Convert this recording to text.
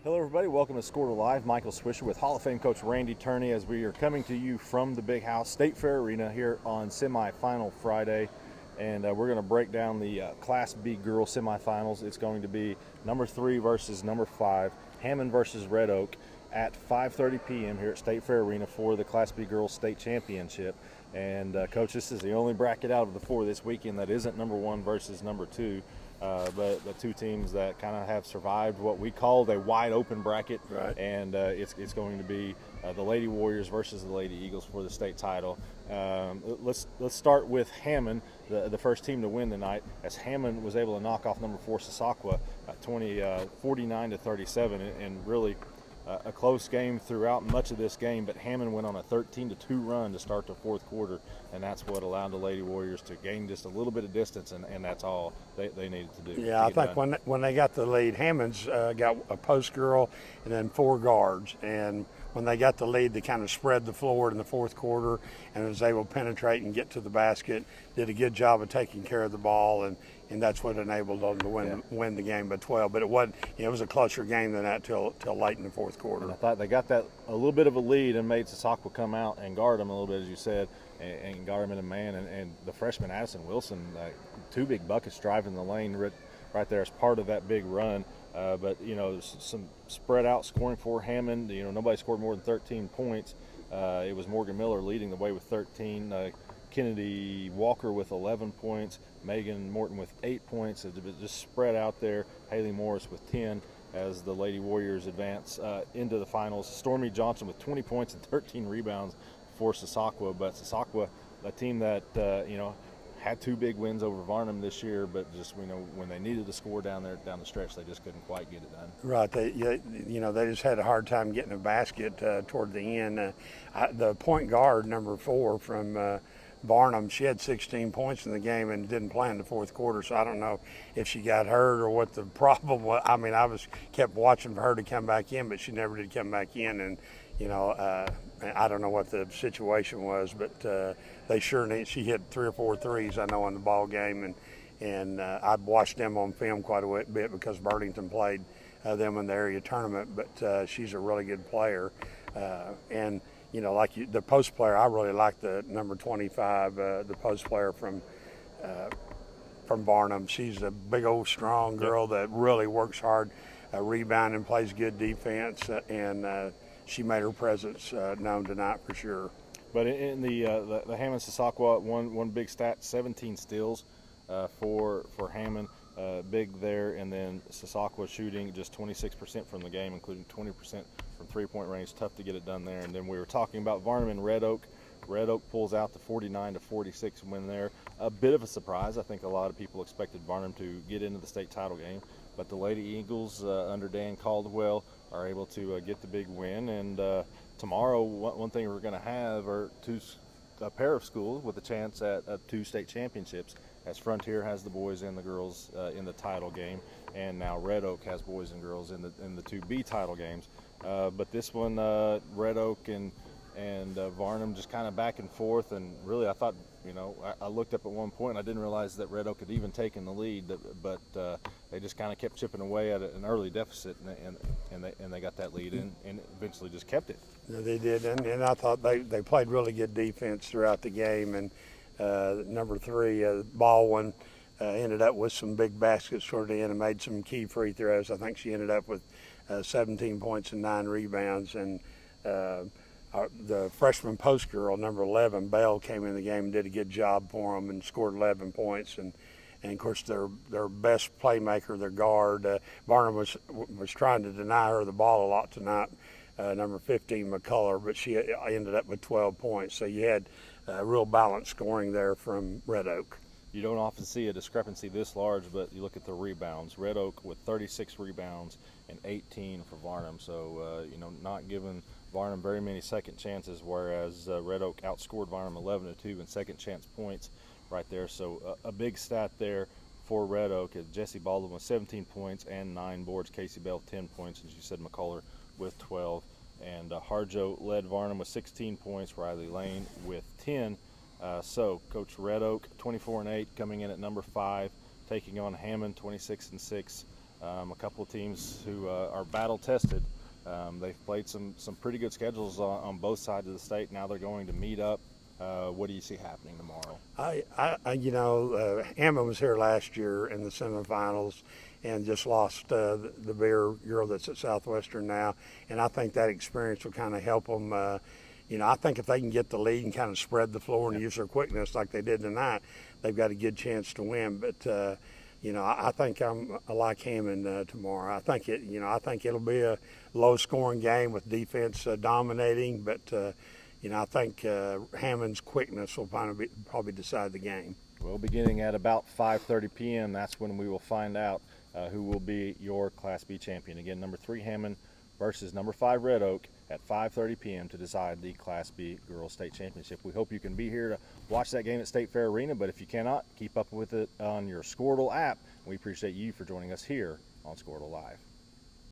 Hello everybody, welcome to Score Live. Michael Swisher with Hall of Fame Coach Randy Turney as we are coming to you from the Big House State Fair Arena here on Semifinal Friday. And we're going to break down the Class B girls semifinals. It's going to be number 3 versus number 5, Hammond versus Red Oak at 5:30 p.m. here at State Fair Arena for the Class B girls state championship. And Coach, this is the only bracket out of the 4 this weekend that isn't number 1 versus number 2. But the two teams that kind of have survived what we called a wide open bracket, right. And it's going to be the Lady Warriors versus the Lady Eagles for the state title. Let's start with Hammond, the first team to win tonight, as Hammond was able to knock off number 4 Sasakwa 49-37, and really a close game throughout much of this game, but Hammond went on a 13-2 run to start the fourth quarter, and that's what allowed the Lady Warriors to gain just a little bit of distance, and that's all they needed to do. Yeah, I think when they got the lead, Hammond's got a post girl and then 4 guards, and when they got the lead, they kind of spread the floor in the fourth quarter and was able to penetrate and get to the basket, did a good job of taking care of the ball, and that's what enabled them to win the game by 12. But it wasn't, it was a closer game than that till late in the fourth quarter. And I thought they got that a little bit of a lead and made Sasakwa come out and guard them a little bit, as you said, and guard him in a man. And the freshman Addison Wilson, 2 big buckets driving the lane right there as part of that big run. But some spread out scoring for Hammond. Nobody scored more than 13 points. It was Morgan Miller leading the way with 13. Kennedy Walker with 11 points, Megan Morton with 8 points. It just spread out there. Haley Morris with 10 as the Lady Warriors advance into the finals. Stormy Johnson with 20 points and 13 rebounds for Sasakwa. But Sasakwa, a team that had 2 big wins over Varnum this year, but just when they needed to score down the stretch, they just couldn't quite get it done. Right, they just had a hard time getting a basket toward the end. The point guard, number 4 from Varnum, she had 16 points in the game and didn't play in the fourth quarter, so I don't know if she got hurt or what the problem was. I mean, I kept watching for her to come back in, but she never did come back in, and I don't know what the situation was, but they sure need. She hit 3 or 4 threes, I know, in the ball game, and I've watched them on film quite a bit because Burlington played them in the area tournament, but she's a really good player, and the post player, I really like the number 25, the post player from Varnum. She's a big old strong girl that really works hard, rebounding, plays good defense, and she made her presence known tonight for sure. But in the Hammond Sasakwa, one big stat: 17 steals for Hammond, big there, and then Sasakwa shooting just 26% from the game, including 20% from three-point range. Tough to get it done there. And then we were talking about Varnum and Red Oak. Red Oak pulls out the 49-46 win there. A bit of a surprise. I think a lot of people expected Varnum to get into the state title game, but the Lady Eagles under Dan Caldwell are able to get the big win. And tomorrow, one thing we're going to have are a pair of schools with a chance at 2 state championships, as Frontier has the boys and the girls in the title game, and now Red Oak has boys and girls in the 2B title games. But this one, Red Oak and Varnum just kind of back and forth, and really I thought, I looked up at one point and I didn't realize that Red Oak had even taken the lead, but they just kind of kept chipping away at an early deficit, and they got that lead and eventually just kept it. Yeah, they did, and I thought they played really good defense throughout the game, and number 3, Baldwin, ended up with some big baskets toward the end and made some key free throws. I think she ended up with 17 points and 9 rebounds, and the freshman post girl, number 11, Bell, came in the game and did a good job for them and scored 11 points. And of course, their best playmaker, their guard, Varnum was trying to deny her the ball a lot tonight, number 15, McCullough, but she ended up with 12 points. So you had real balanced scoring there from Red Oak. You don't often see a discrepancy this large, but you look at the rebounds. Red Oak with 36 rebounds and 18 for Varnum. So, not giving Varnum very many second chances, whereas Red Oak outscored Varnum 11-2 in second chance points right there. So a big stat there for Red Oak. Jessie Baldwin with 17 points and 9 boards. Casey Bell 10 points, as you said, McCullough with 12. And Harjo led Varnum with 16 points. Riley Lane with 10. So Coach Red Oak 24-8 coming in at number 5, taking on Hammond 26-6. A couple of teams who are battle tested. They've played some pretty good schedules on both sides of the state. Now they're going to meet up. What do you see happening tomorrow? Hammond was here last year in the semifinals and just lost the Bear girl that's at Southwestern now. And I think that experience will kind of help them. I think if they can get the lead and kind of spread the floor and use their quickness like they did tonight, they've got a good chance to win. But I think I like Hammond tomorrow. I think it'll be a low-scoring game with defense dominating, but I think Hammond's quickness will probably decide the game. Well, beginning at about 5:30 p.m., that's when we will find out who will be your Class B champion. Again, number 3 Hammond versus number 5 Red Oak at 5:30 p.m. to decide the Class B Girls State Championship. We hope you can be here to watch that game at State Fair Arena, but if you cannot, keep up with it on your Squirtle app. We appreciate you for joining us here on Squirtle Live.